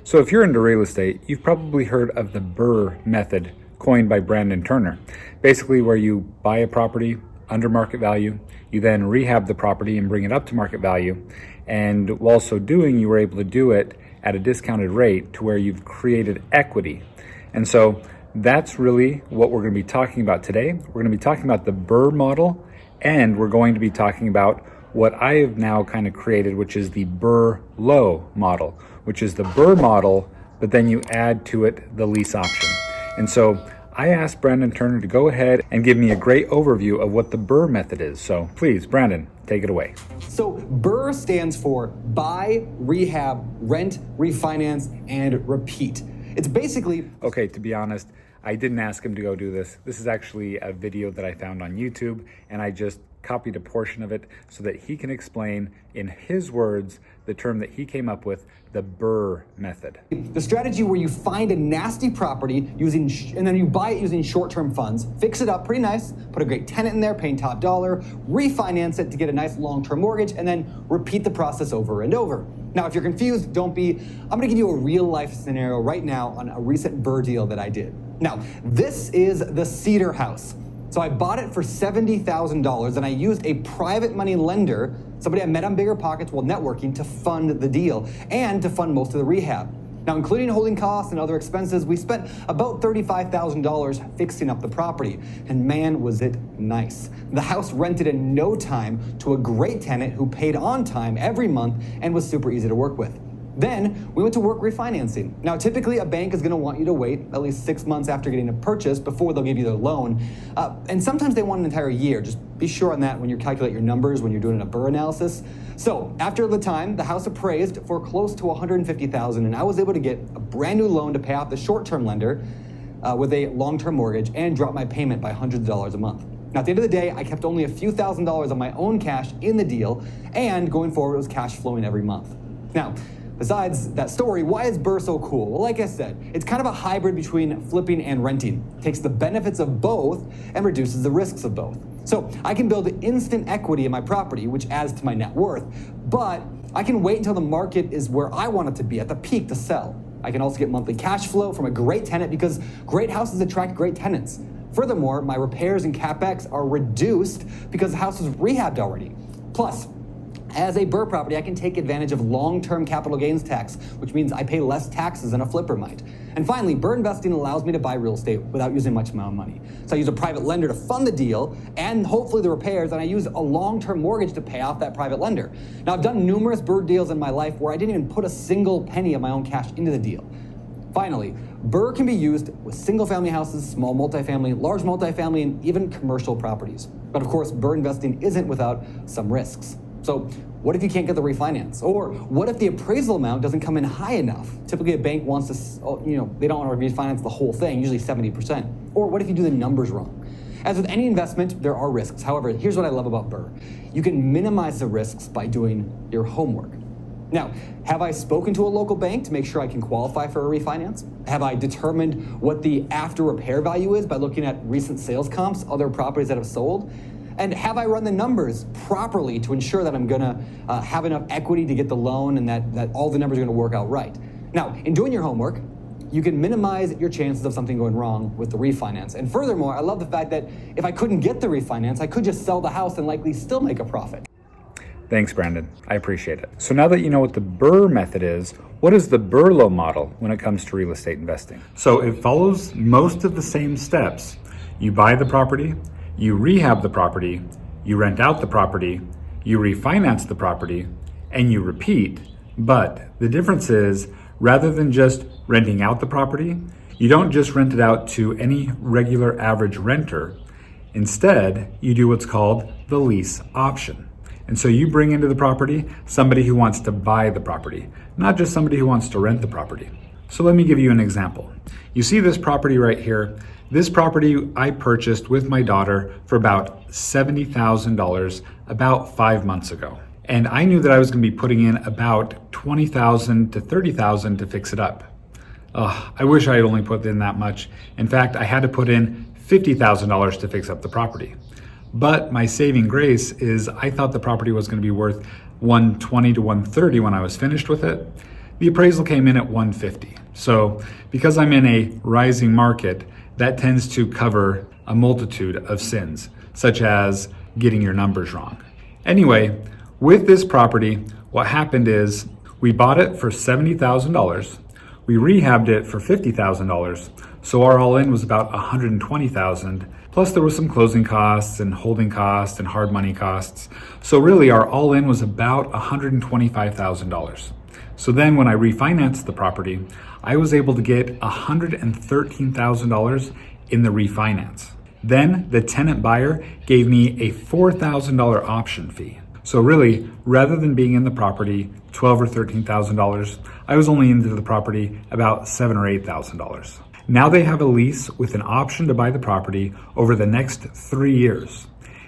So if you're into real estate, you've probably heard of the BRRRR method coined by Brandon Turner. Basically where you buy a property under market value, you then rehab the property and bring it up to market value. And while so doing, you were able to do it at a discounted rate to where you've created equity. And so that's really what we're going to be talking about today. We're going to be talking about the BRRRR model, and we're going to be talking about what I have now kind of created, which is the BRRRLO model, which is the BRRRR model, but then you add to it the lease option. And so I asked Brandon Turner to go ahead and give me a great overview of what the BRRRR method is. So please, Brandon, take it away. So BRRRR stands for buy, rehab, rent, refinance, and repeat. It's basically... Okay, to be honest, I didn't ask him to go do this. This is actually a video that I found on YouTube, and I just copied a portion of it so that he can explain in his words the term that he came up with, the BRRRR method. The strategy where you find a nasty property and then you buy it using short-term funds, fix it up pretty nice, put a great tenant in there, paying top dollar, refinance it to get a nice long-term mortgage, and then repeat the process over and over. Now, if you're confused, don't be. I'm gonna give you a real-life scenario right now on a recent BRRRR deal that I did. Now, this is the Cedar House. So I bought it for $70,000 and I used a private money lender, somebody I met on BiggerPockets while networking, to fund the deal and to fund most of the rehab. Now, including holding costs and other expenses, we spent about $35,000 fixing up the property, and man, was it nice. The house rented in no time to a great tenant who paid on time every month and was super easy to work with. Then we went to work refinancing. Now, typically a bank is gonna want you to wait at least 6 months after getting a purchase before they'll give you their loan. And sometimes they want an entire year. Just be sure on that when you calculate your numbers, when you're doing a BRRRR analysis. So after the time, the house appraised for close to $150,000, and I was able to get a brand new loan to pay off the short-term lender with a long-term mortgage and drop my payment by hundreds of dollars a month. Now, at the end of the day, I kept only a few $1,000s of my own cash in the deal, and going forward, it was cash flowing every month. Now, besides that story, why is BRRRR so cool? Well, like I said, it's kind of a hybrid between flipping and renting. It takes the benefits of both and reduces the risks of both. So I can build instant equity in my property, which adds to my net worth, but I can wait until the market is where I want it to be, at the peak, to sell. I can also get monthly cash flow from a great tenant because great houses attract great tenants. Furthermore, my repairs and CapEx are reduced because the house is rehabbed already. Plus, as a BRRRR property, I can take advantage of long-term capital gains tax, which means I pay less taxes than a flipper might. And finally, BRRRR investing allows me to buy real estate without using much of my own money. So I use a private lender to fund the deal and hopefully the repairs, and I use a long-term mortgage to pay off that private lender. Now, I've done numerous BRRRR deals in my life where I didn't even put a single penny of my own cash into the deal. Finally, BRRRR can be used with single-family houses, small multifamily, large multifamily, and even commercial properties. But of course, BRRRR investing isn't without some risks. So what if you can't get the refinance? Or what if the appraisal amount doesn't come in high enough? Typically a bank wants to, they don't want to refinance the whole thing, usually 70%. Or what if you do the numbers wrong? As with any investment, there are risks. However, here's what I love about BRRRR. You can minimize the risks by doing your homework. Now, have I spoken to a local bank to make sure I can qualify for a refinance? Have I determined what the after repair value is by looking at recent sales comps, other properties that have sold? And have I run the numbers properly to ensure that I'm gonna have enough equity to get the loan and that all the numbers are gonna work out right? Now, in doing your homework, you can minimize your chances of something going wrong with the refinance. And furthermore, I love the fact that if I couldn't get the refinance, I could just sell the house and likely still make a profit. Thanks, Brandon. I appreciate it. So now that you know what the BRRRR method is, what is the BRRRLO model when it comes to real estate investing? So it follows most of the same steps. You buy the property, you rehab the property, you rent out the property, you refinance the property, and you repeat. But the difference is, rather than just renting out the property, you don't just rent it out to any regular average renter. Instead, you do what's called the lease option. And so you bring into the property somebody who wants to buy the property, not just somebody who wants to rent the property. So let me give you an example. You see this property right here. This property I purchased with my daughter for about $70,000 about 5 months ago. And I knew that I was gonna be putting in about $20,000 to $30,000 to fix it up. I wish I had only put in that much. In fact, I had to put in $50,000 to fix up the property. But my saving grace is I thought the property was gonna be worth $120 to $130 when I was finished with it. the appraisal came in at 150. So because I'm in a rising market, that tends to cover a multitude of sins, such as getting your numbers wrong. Anyway, with this property, what happened is we bought it for $70,000. We rehabbed it for $50,000. So our all-in was about $120,000. Plus there was some closing costs and holding costs and hard money costs. So really our all-in was about $125,000. So then when I refinanced the property, I was able to get $113,000 in the refinance. Then the tenant buyer gave me a $4,000 option fee. So really, rather than being in the property $12,000 or $13,000, I was only into the property about $7,000 or $8,000. Now they have a lease with an option to buy the property over the next 3 years.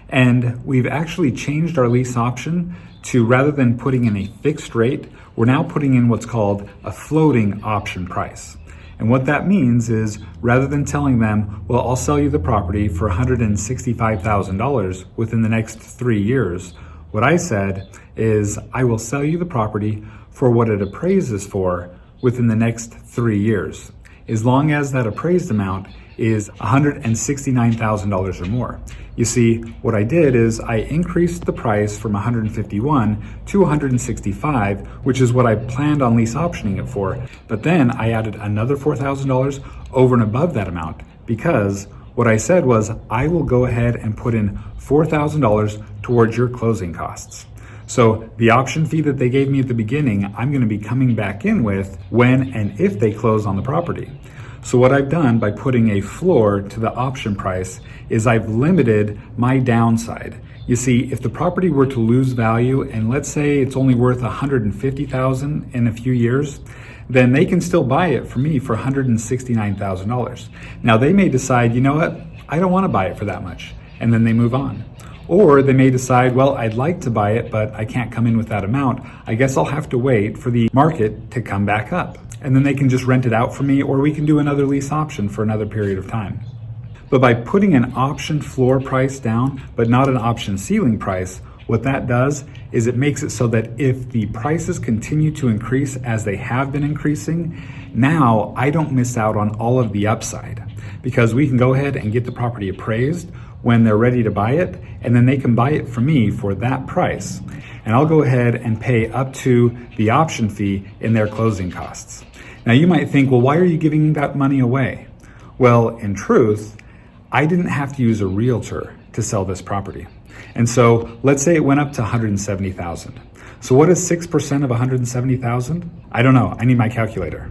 And we've actually changed our lease option to, rather than putting in a fixed rate, we're now putting in what's called a floating option price. And what that means is, rather than telling them, well, I'll sell you the property for $165,000 within the next 3 years, what I said is, I will sell you the property for what it appraises for within the next 3 years, as long as that appraised amount is $169,000 or more. You see, what I did is I increased the price from 151 to 165, which is what I planned on lease optioning it for. But then I added another $4,000 over and above that amount, because what I said was, I will go ahead and put in $4,000 towards your closing costs. So the option fee that they gave me at the beginning, I'm going to be coming back in with when and if they close on the property. So what I've done by putting a floor to the option price is I've limited my downside. You see, if the property were to lose value, and let's say it's only worth $150,000 in a few years, then they can still buy it for me for $169,000. Now they may decide, you know what, I don't want to buy it for that much, and then they move on. Or they may decide, well, I'd like to buy it, but I can't come in with that amount. I guess I'll have to wait for the market to come back up. And then they can just rent it out for me, or we can do another lease option for another period of time. But by putting an option floor price down, but not an option ceiling price, what that does is it makes it so that if the prices continue to increase as they have been increasing, now I don't miss out on all of the upside, because we can go ahead and get the property appraised when they're ready to buy it, and then they can buy it from me for that price. And I'll go ahead and pay up to the option fee in their closing costs. Now you might think, well, why are you giving that money away? Well, in truth, I didn't have to use a realtor to sell this property. And so let's say it went up to $170,000. So what is 6% of $170,000? I don't know, I need my calculator.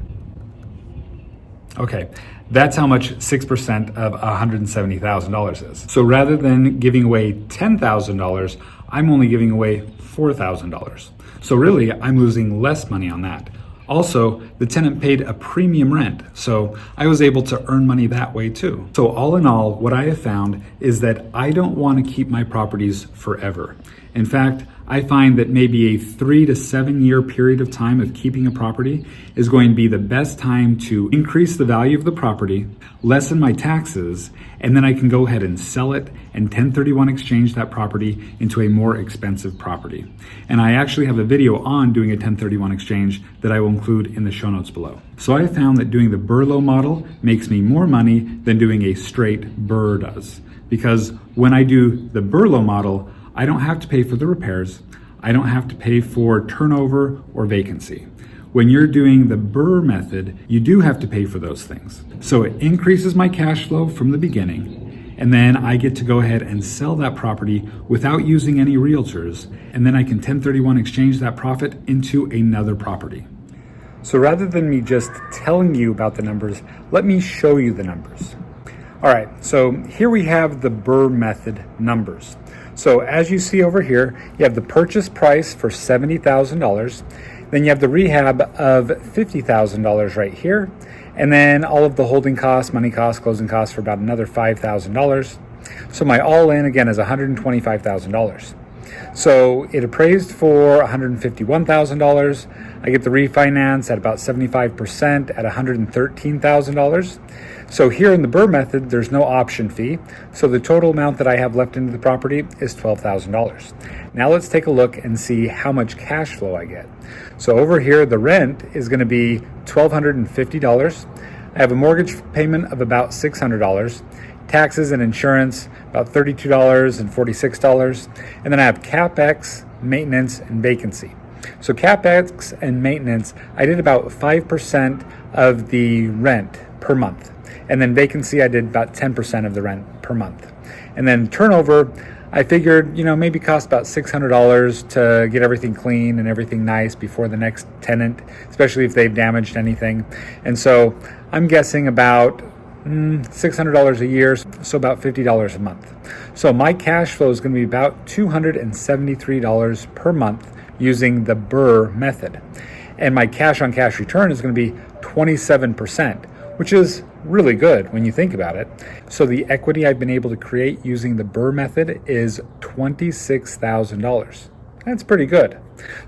Okay, that's how much 6% of $170,000 is. So rather than giving away $10,000, I'm only giving away $4,000. So really, I'm losing less money on that. Also, the tenant paid a premium rent, so I was able to earn money that way too. So all in all, what I have found is that I don't want to keep my properties forever. In fact, I find that maybe a 3 to 7 year period of time of keeping a property is going to be the best time to increase the value of the property, lessen my taxes, and then I can go ahead and sell it and 1031 exchange that property into a more expensive property. And I actually have a video on doing a 1031 exchange that I will include in the show notes below. So I found that doing the BRRRLO model makes me more money than doing a straight BRRRR does. Because when I do the BRRRLO model, I don't have to pay for the repairs. I don't have to pay for turnover or vacancy. When you're doing the BRRRR method, you do have to pay for those things. So it increases my cash flow from the beginning, and then I get to go ahead and sell that property without using any realtors, and then I can 1031 exchange that profit into another property. So rather than me just telling you about the numbers, let me show you the numbers. All right, so here we have the BRRRR method numbers. So as you see over here, you have the purchase price for $70,000. Then you have the rehab of $50,000 right here. And then all of the holding costs, money costs, closing costs for about another $5,000. So my all in again is $125,000. So it appraised for $151,000. I get the refinance at about 75% at $113,000. So here in the BRRRR method, there's no option fee. So the total amount that I have left into the property is $12,000. Now let's take a look and see how much cash flow I get. So over here, the rent is going to be $1,250. I have a mortgage payment of about $600. Taxes and insurance, about $32.46. And then I have CapEx, maintenance, and vacancy. So CapEx and maintenance, I did about 5% of the rent per month. And then vacancy, I did about 10% of the rent per month. And then turnover, I figured, maybe cost about $600 to get everything clean and everything nice before the next tenant, especially if they've damaged anything. And so I'm guessing about $600 a year, so about $50 a month. So my cash flow is going to be about $273 per month using the BRRRR method. And my cash on cash return is going to be 27%, which is really good when you think about it. So the equity I've been able to create using the BRRRR method is $26,000. That's pretty good.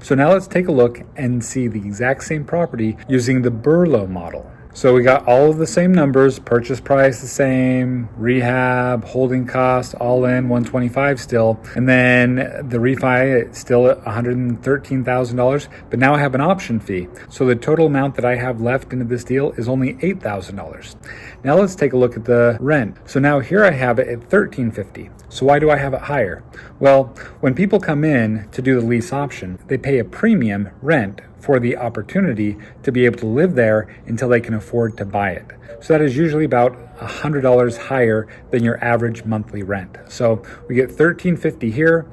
So now let's take a look and see the exact same property using the BRRRLO model. So we got all of the same numbers, purchase price the same, rehab, holding costs, all in $125 still. And then the refi, it's still at $113,000, but now I have an option fee. So the total amount that I have left into this deal is only $8,000. Now let's take a look at the rent. So now here I have it at $1,350. So why do I have it higher? Well, when people come in to do the lease option, they pay a premium rent for the opportunity to be able to live there until they can afford to buy it. So that is usually about $100 higher than your average monthly rent. So we get $1,350 here.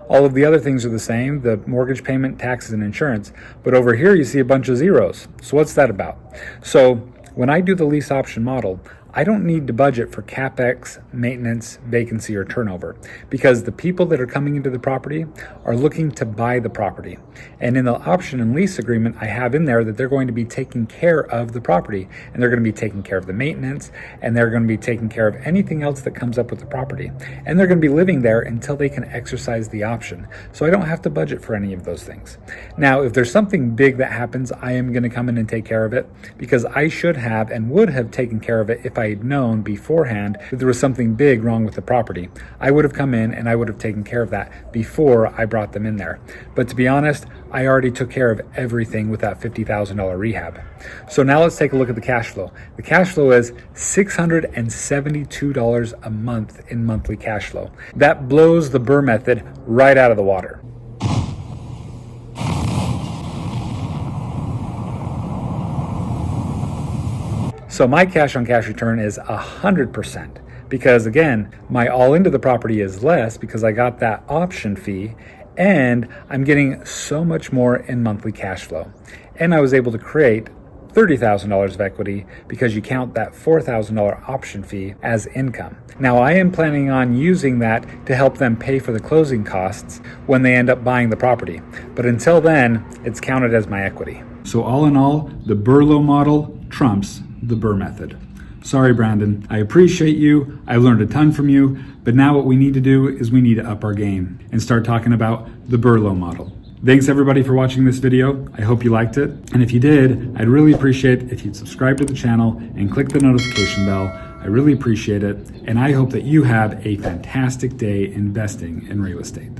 All of the other things are the same, the mortgage payment, taxes, and insurance. But over here you see a bunch of zeros. So what's that about? So when I do the lease option model, I don't need to budget for CapEx, maintenance, vacancy, or turnover because the people that are coming into the property are looking to buy the property. And in the option and lease agreement, I have in there that they're going to be taking care of the property and they're going to be taking care of the maintenance and they're going to be taking care of anything else that comes up with the property. And they're going to be living there until they can exercise the option. So I don't have to budget for any of those things. Now, if there's something big that happens, I am going to come in and take care of it because I should have and would have taken care of it if I had known beforehand that there was something big wrong with the property. I would have come in and I would have taken care of that before I brought them in there. But to be honest, I already took care of everything with that $50,000 rehab. So now let's take a look at the cash flow. The cash flow is $672 a month in monthly cash flow. That blows the BRRRR method right out of the water. So my cash on cash return is 100% because again, my all into the property is less because I got that option fee and I'm getting so much more in monthly cash flow. And I was able to create $30,000 of equity because you count that $4,000 option fee as income. Now I am planning on using that to help them pay for the closing costs when they end up buying the property. But until then, it's counted as my equity. So all in all, the BRRRLO model trumps the BRRRR method. Sorry, Brandon. I appreciate you. I learned a ton from you, but now what we need to do is we need to up our game and start talking about the BRRRLO model. Thanks everybody for watching this video. I hope you liked it. And if you did, I'd really appreciate if you'd subscribe to the channel and click the notification bell. I really appreciate it. And I hope that you have a fantastic day investing in real estate.